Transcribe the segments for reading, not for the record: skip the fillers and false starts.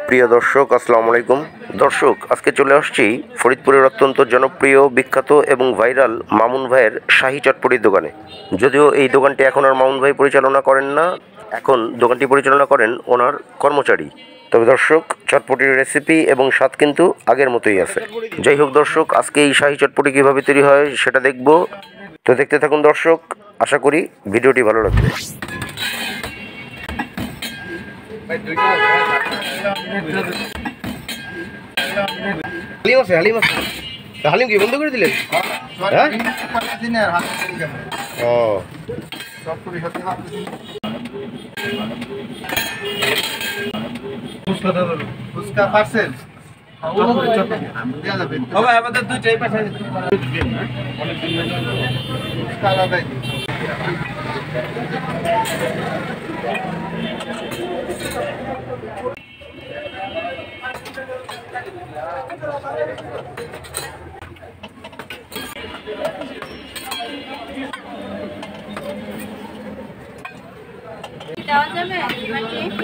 প্রিয় দর্শক, আসসালামু আলাইকুম। দর্শক, আজকে চলে আসছি ফরিদপুরের অত্যন্ত জনপ্রিয়, বিখ্যাত এবং ভাইরাল মামুন ভাইয়ের শাহী চটপটির দোকানে। যদিও এই দোকানটি এখন আর মামুন ভাই পরিচালনা করেন না, এখন দোকানটি পরিচালনা করেন ওনার কর্মচারী। তবে দর্শক, চটপটির রেসিপি এবং স্বাদ কিন্তু আগের মতোই আছে। যাই হোক দর্শক, আজকে এই শাহী চটপটি কীভাবে তৈরি হয় সেটা দেখব। তো দেখতে থাকুন দর্শক, আশা করি ভিডিওটি ভালো লাগবে। হালিম কি বন্ধ করে দিলেন? আমাদের দুইটাই পাঠাই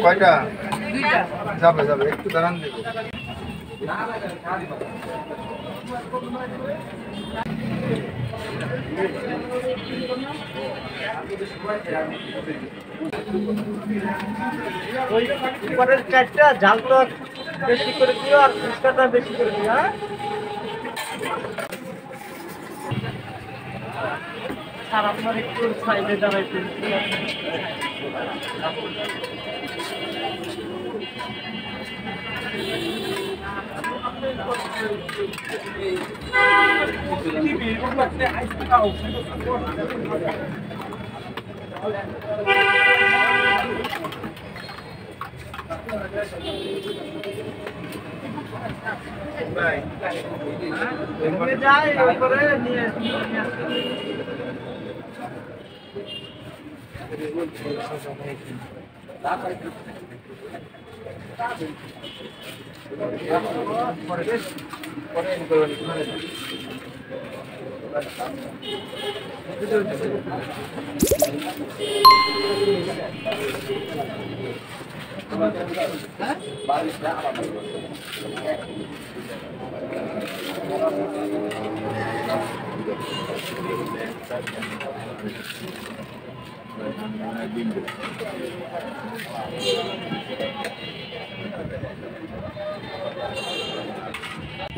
কয়টা? দুইটা যাবে যাবে, একটু দাঁড়ান দেব। পরের চারটা ঝালটা বেশি করে দিও আর ফুচকাটা বেশি করে দিও। হ্যাঁ, আর আপনার একটু সাইডে দাঁড়াইতে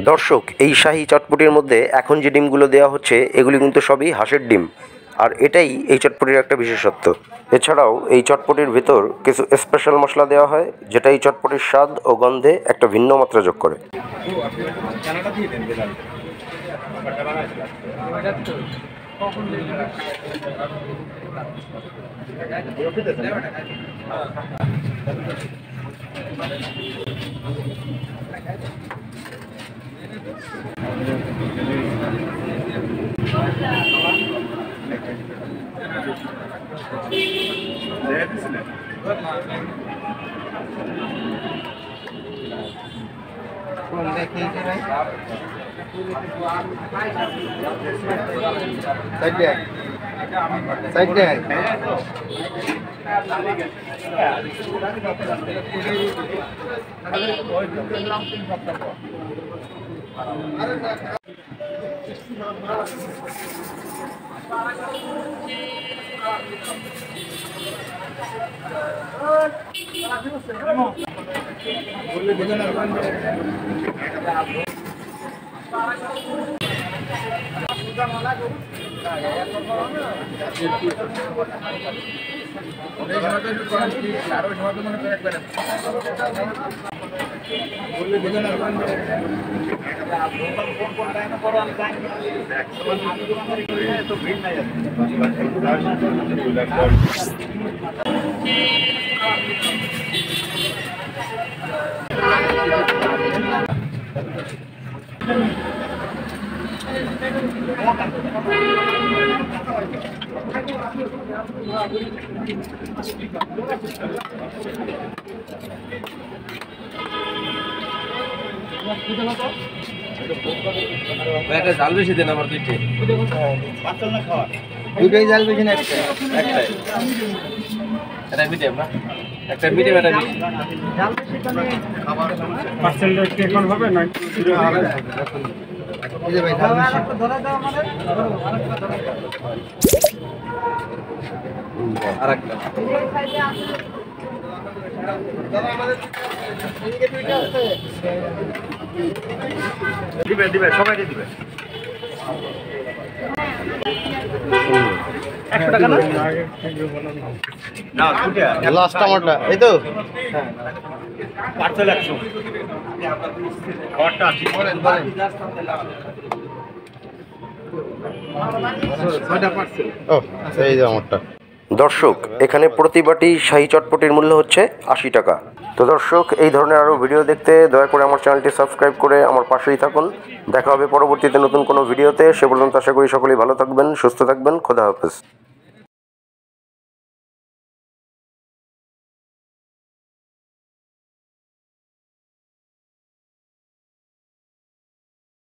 দর্শক, এই শাহী চটপটির মধ্যে এখন যে ডিমগুলো দেওয়া হচ্ছে এগুলি কিন্তু সবই হাঁসের ডিম, আর এটাই এই চটপটির একটা বিশেষত্ব। এছাড়াও এই চটপটির ভিতর কিছু স্পেশাল মশলা দেওয়া হয়, যেটা এই চটপটির স্বাদ ও গন্ধে একটা ভিন্ন মাত্রা যোগ করে। একটা জাল বেশি দেন আমার দুইটাই। দুটোই জাল বেশি না একটাই? এটা মিডিয়াম না, একটা মিডিয়াম এটা বেশি। পার্সেন্টেজ কি এখন হবে না আরেকটা দিবে দিবে সবাই দিবে 100 টাকা না লাস্ট আমারটা এই তো পার্সেল 100 খাবারটা আছে বলেন ছয়টা পার্সেল ও এই যে আমারটা। দর্শক, এখানে প্রতি বাটি শাহি চটপটির মূল্য হচ্ছে 80 টাকা। তো দর্শক, এই ধরনের আরও ভিডিও দেখতে দয়া করে আমার চ্যানেলটি সাবস্ক্রাইব করে আমার পাশেই থাকুন। দেখা হবে পরবর্তীতে নতুন কোনো ভিডিওতে। সে পর্যন্ত আশা করি সকলেই ভালো থাকবেন, সুস্থ থাকবেন। খোদা হাফেজ।